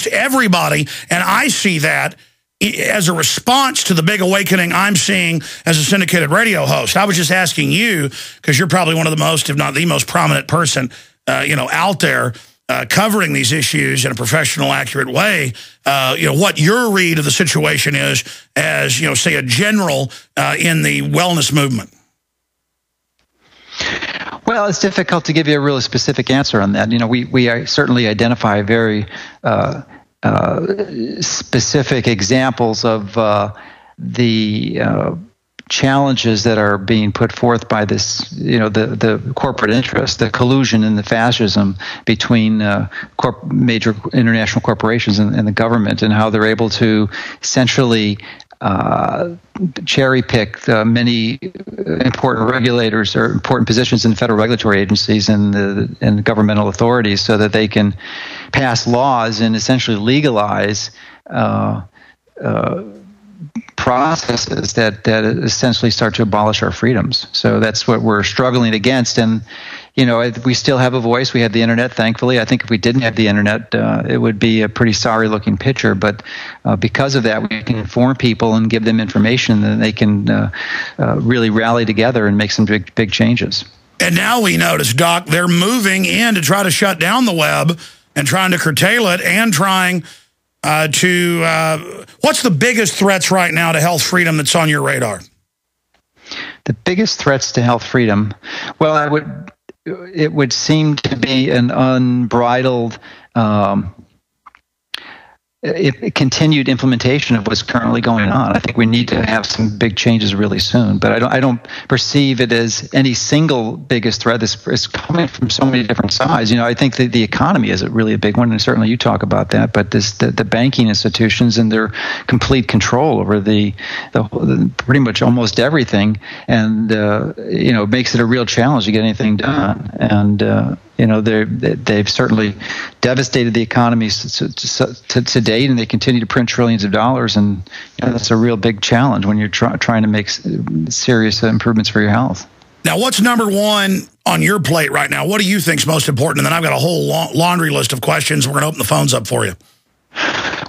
to everybody, and I see that as a response to the big awakening I'm seeing as a syndicated radio host. I was just asking you, because you're probably one of the most, if not the most prominent person, out there covering these issues in a professional, accurate way, what your read of the situation is as, say, a general in the wellness movement. Well, it's difficult to give you a really specific answer on that. We certainly identify very specific examples of the challenges that are being put forth by this, the corporate interest, the collusion and the fascism between major international corporations and the government, and how they're able to essentially cherry pick many important regulators or important positions in federal regulatory agencies and governmental authorities, so that they can pass laws and essentially legalize processes that essentially start to abolish our freedoms. So that's what we're struggling against. And we still have a voice. We have the internet, thankfully. I think if we didn't have the internet, it would be a pretty sorry-looking picture. But because of that, we can inform people and give them information, and they can really rally together and make some big changes. And now we notice, Doc, they're moving in to try to shut down the web and trying to curtail it and trying what's the biggest threats right now to health freedom that's on your radar? The biggest threats to health freedom, well, it would seem to be an unbridled continued implementation of what's currently going on. I think we need to have some big changes really soon, but I don't perceive it as any single biggest threat. This is coming from so many different sides. I think that the economy is really a big one, and certainly you talk about that, but the banking institutions and their complete control over the pretty much almost everything, and makes it a real challenge to get anything done. And they've certainly devastated the economy to date, and they continue to print trillions of dollars, and that's a real big challenge when you're trying to make serious improvements for your health. Now, what's number one on your plate right now? What do you think is most important? And then I've got a whole laundry list of questions. We're going to open the phones up for you.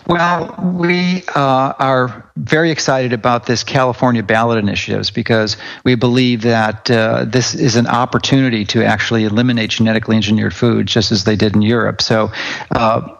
Well, we are very excited about this California ballot initiatives, because we believe that this is an opportunity to actually eliminate genetically engineered foods, just as they did in Europe. So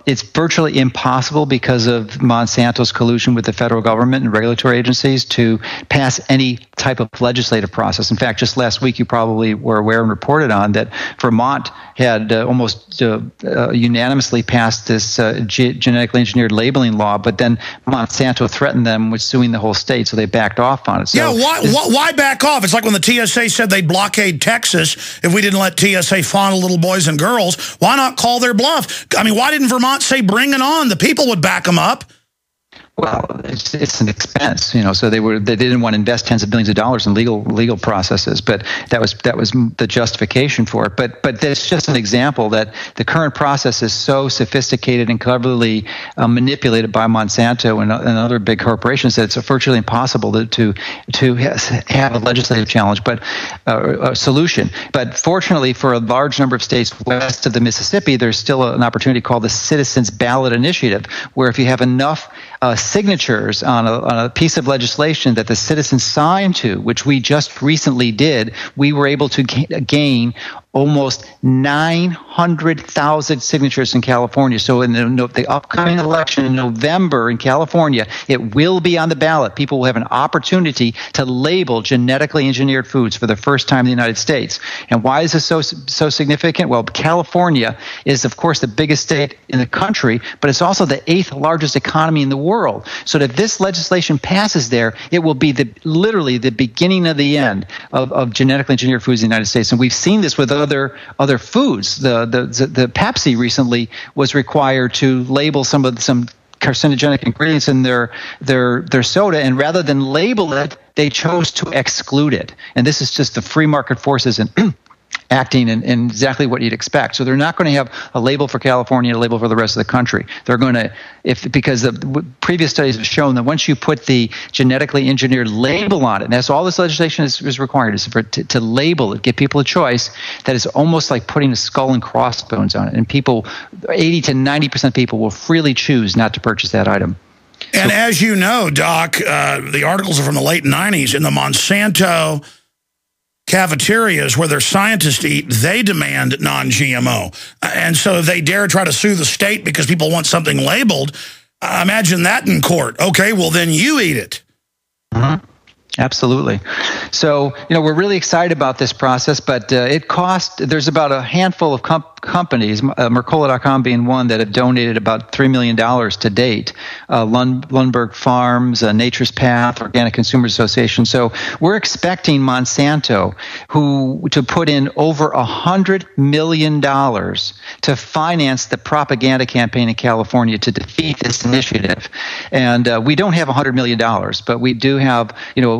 it's virtually impossible, because of Monsanto's collusion with the federal government and regulatory agencies, to pass any type of legislative process. In fact, just last week, you probably were aware and reported on that Vermont had almost unanimously passed this genetically engineered labeling law, but then Monsanto threatened them with suing the whole state, so they backed off on it. So why back off? It's like when the TSA said they'd blockade Texas if we didn't let TSA fondle little boys and girls. Why not call their bluff? I mean, why didn't Vermont say bring it on? The people would back them up. Well, it's an expense, so they didn't want to invest tens of billions of dollars in legal processes, but that was the justification for it. But that's just an example that the current process is so sophisticated and cleverly manipulated by Monsanto and other big corporations that it's virtually impossible to have a legislative challenge, but a solution. But fortunately, for a large number of states west of the Mississippi, there's still an opportunity called the Citizens Ballot Initiative, where if you have enough signatures on a piece of legislation that the citizens sign to, which we just recently did, we were able to gain almost 900,000 signatures in California. So in the upcoming election in November in California, it will be on the ballot. People will have an opportunity to label genetically engineered foods for the first time in the United States. And why is this so significant? Well, California is, of course, the biggest state in the country, but it's also the 8th largest economy in the world. So if this legislation passes there, it will be literally the beginning of the end of genetically engineered foods in the United States. And we've seen this with other foods. The Pepsi recently was required to label some carcinogenic ingredients in their soda, and rather than label it, they chose to exclude it. And this is just the free market forces and acting in exactly what you'd expect. So they're not going to have a label for California, a label for the rest of the country. They're going to, because the previous studies have shown that once you put the genetically engineered label on it, and that's all this legislation is required, is to label it, give people a choice, that is almost like putting a skull and crossbones on it. And people, 80 to 90% of people will freely choose not to purchase that item. And as you know, Doc, the articles are from the late 90s. In the Monsanto cafeterias where their scientists eat, they demand non-GMO. And so if they dare try to sue the state because people want something labeled, imagine that in court. Okay, well, then you eat it. Mm-hmm. Absolutely. So, we're really excited about this process, but there's about a handful of companies, Mercola.com being one, that have donated about $3 million to date. Lundberg Farms, Nature's Path, Organic Consumers Association. So we're expecting Monsanto to put in over $100 million to finance the propaganda campaign in California to defeat this initiative. And we don't have $100 million, but we do have,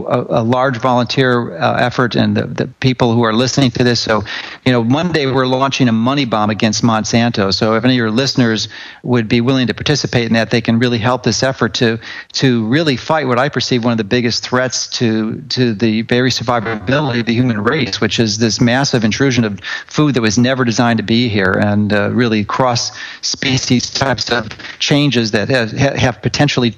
a large volunteer effort, and the people who are listening to this. So, Monday we're launching a money bomb against Monsanto. So if any of your listeners would be willing to participate in that, they can really help this effort to really fight what I perceive one of the biggest threats to the very survivability of the human race, which is this massive intrusion of food that was never designed to be here, and really cross-species types of changes that have potentially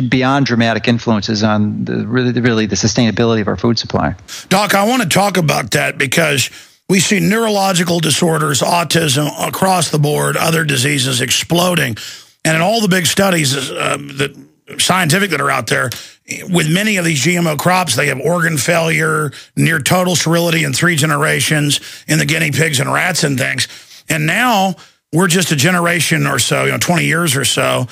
beyond dramatic influences on really the sustainability of our food supply. Doc, I want to talk about that because we see neurological disorders, autism across the board, other diseases exploding. And in all the big studies scientific that are out there, with many of these GMO crops, they have organ failure, near total sterility in 3 generations in the guinea pigs and rats and things. And now we're just a generation or so, 20 years or so,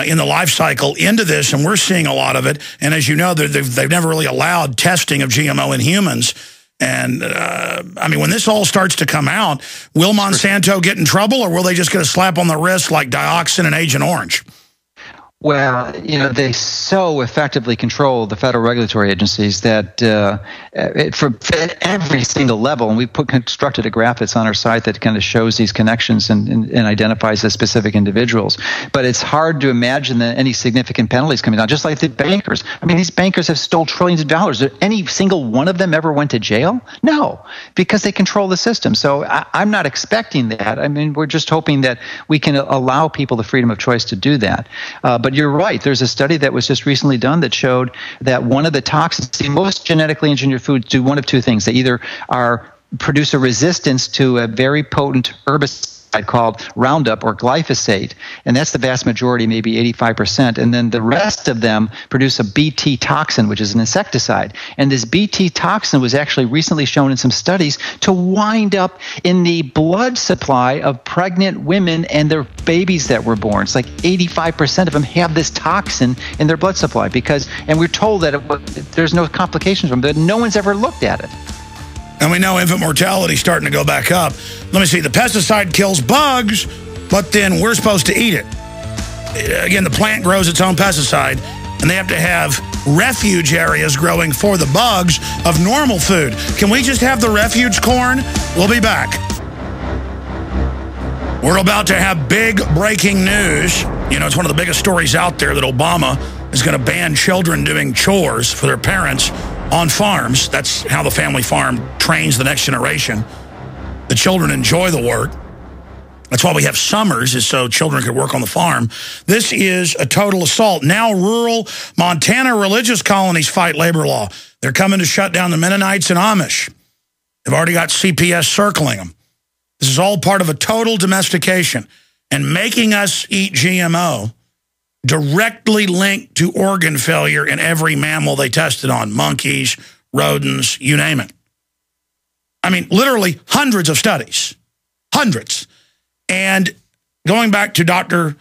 in the life cycle into this, and we're seeing a lot of it. And as you know, they've never really allowed testing of GMO in humans. And, when this all starts to come out, will Monsanto get in trouble, or will they just get a slap on the wrist like Dioxin and Agent Orange? Well, they so effectively control the federal regulatory agencies that for every single level, and we constructed a graph that's on our site that kind of shows these connections and identifies the specific individuals. But it's hard to imagine that any significant penalties coming down, just like the bankers. These bankers have stole trillions of dollars. Did any single one of them ever went to jail? No, because they control the system. So I'm not expecting that. We're just hoping that we can allow people the freedom of choice to do that. But you're right. There's a study that was just recently done that showed that one of the toxins, most genetically engineered foods do one of two things. They either produce a resistance to a very potent herbicide called Roundup or glyphosate, and that's the vast majority, maybe 85%. And then the rest of them produce a Bt toxin, which is an insecticide. And this Bt toxin was actually recently shown in some studies to wind up in the blood supply of pregnant women and their babies that were born. It's like 85% of them have this toxin in their blood supply and we're told that there's no complications from it, but no one's ever looked at it. And we know infant mortality is starting to go back up. Let me see. The pesticide kills bugs, but then we're supposed to eat it. Again, the plant grows its own pesticide, and they have to have refuge areas growing for the bugs of normal food. Can we just have the refuge corn? We'll be back. We're about to have big breaking news. It's one of the biggest stories out there that Obama is going to ban children doing chores for their parents on farms. That's how the family farm trains the next generation. The children enjoy the work. That's why we have summers, is so children could work on the farm. This is a total assault. Now rural Montana religious colonies fight labor law. They're coming to shut down the Mennonites and Amish. They've already got CPS circling them. This is all part of a total domestication. And making us eat GMO directly linked to organ failure in every mammal they tested on. Monkeys, rodents, you name it. Literally hundreds of studies. Hundreds. And going back to Dr.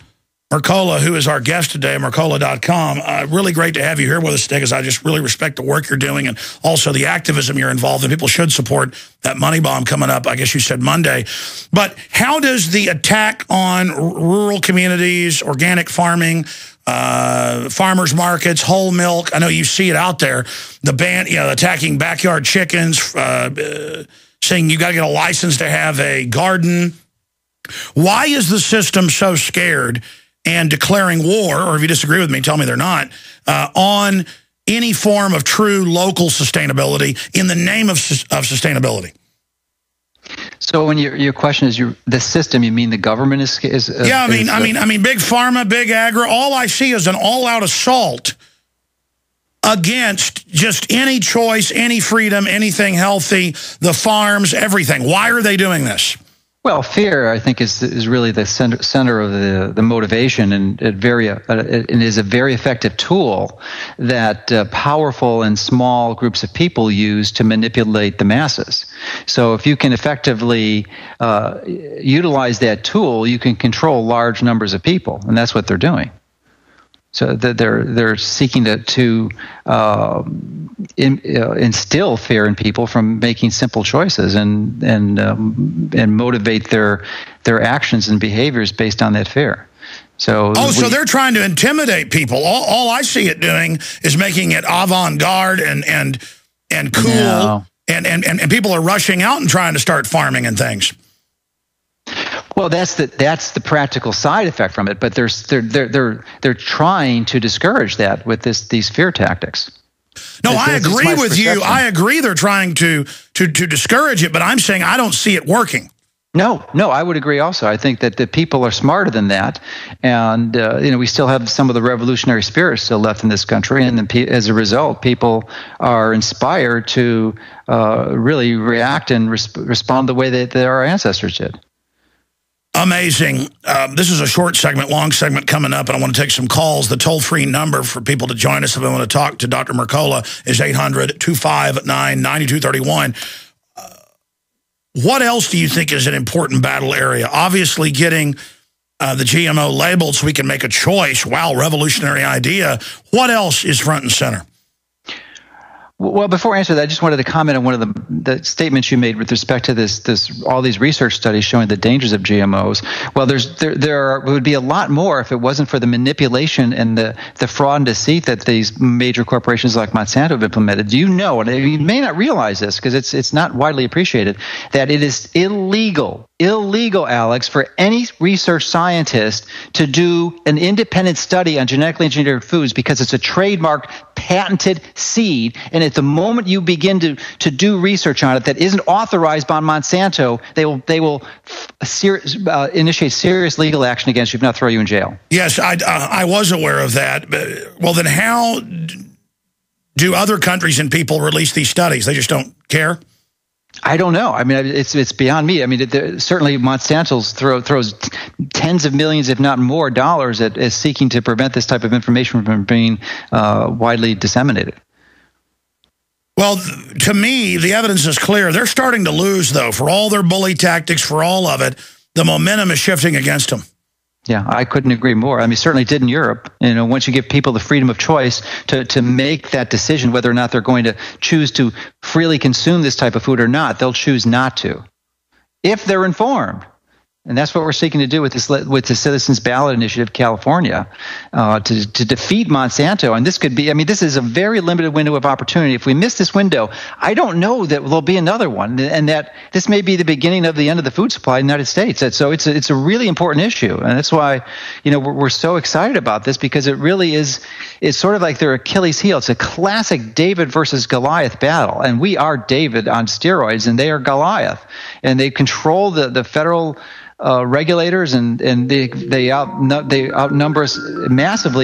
Mercola, who is our guest today, Mercola.com, really great to have you here with us today, because I just really respect the work you're doing and also the activism you're involved in. People should support that money bomb coming up, I guess you said Monday. But how does the attack on rural communities, organic farming, farmers markets, whole milk, I know you see it out there, the ban, attacking backyard chickens, saying you got to get a license to have a garden. Why is the system so scared and declaring war, or if you disagree with me, tell me they're not, on any form of true local sustainability in the name of sustainability? So when your question is the system, you mean the government is yeah, I mean big pharma, big agri, all I see is an all-out assault against just any choice, any freedom, anything healthy, the farms, everything. Why are they doing this? Well, fear, I think, is really the center of the motivation, and it is a very effective tool that powerful and small groups of people use to manipulate the masses. So if you can effectively utilize that tool, you can control large numbers of people, and that's what they're doing. So they're seeking to instill fear in people from making simple choices and motivate their actions and behaviors based on that fear. So so they're trying to intimidate people. All I see it doing is making it avant-garde and cool, no. and people are rushing out and trying to start farming and things. Well, that's the practical side effect from it, but they're trying to discourage that with these fear tactics. No, I agree with you. I agree they're trying to discourage it, but I'm saying I don't see it working. No, I would agree also. I think that the people are smarter than that, and we still have some of the revolutionary spirit still left in this country, and as a result, people are inspired to really react and respond the way that our ancestors did. Amazing. This is a short segment, long segment coming up, and I want to take some calls. The toll-free number for people to join us if they want to talk to Dr. Mercola is 800-259-9231. What else do you think is an important battle area? Obviously, getting the GMO labeled so we can make a choice. Wow, revolutionary idea. What else is front and center? Well, before I answer that, I just wanted to comment on one of the statements you made with respect to all these research studies showing the dangers of GMOs. Well, there would be a lot more if it wasn't for the manipulation and the fraud and deceit that these major corporations like Monsanto have implemented. Do you know, and you may not realize this because it's not widely appreciated, that it is illegal, Alex, for any research scientist to do an independent study on genetically engineered foods because it's a trademarked, patented seed, and at the moment you begin to do research on it that isn't authorized by Monsanto, they will initiate serious legal action against you, if not throw you in jail. Yes, I was aware of that. Well, then how do other countries and people release these studies? They just don't care? I don't know. I mean, it's beyond me. I mean, certainly Monsanto throws tens of millions, if not more, dollars at seeking to prevent this type of information from being widely disseminated. Well, to me, the evidence is clear. They're starting to lose, though. For all their bully tactics, for all of it, the momentum is shifting against them. Yeah, I couldn't agree more. I mean, certainly did in Europe. Once you give people the freedom of choice to make that decision whether or not they're going to choose to freely consume this type of food or not, they'll choose not to, if they're informed. And that's what we're seeking to do with the Citizens Ballot Initiative, California, to defeat Monsanto. And this could be, this is a very limited window of opportunity. If we miss this window, I don't know that there'll be another one, and that this may be the beginning of the end of the food supply in the United States. So it's a really important issue, and that's why we're so excited about this, because it really is. It's sort of like their Achilles heel. It's a classic David versus Goliath battle, and we are David on steroids, and they are Goliath, and they control the federal regulators, and they outnumber us massively.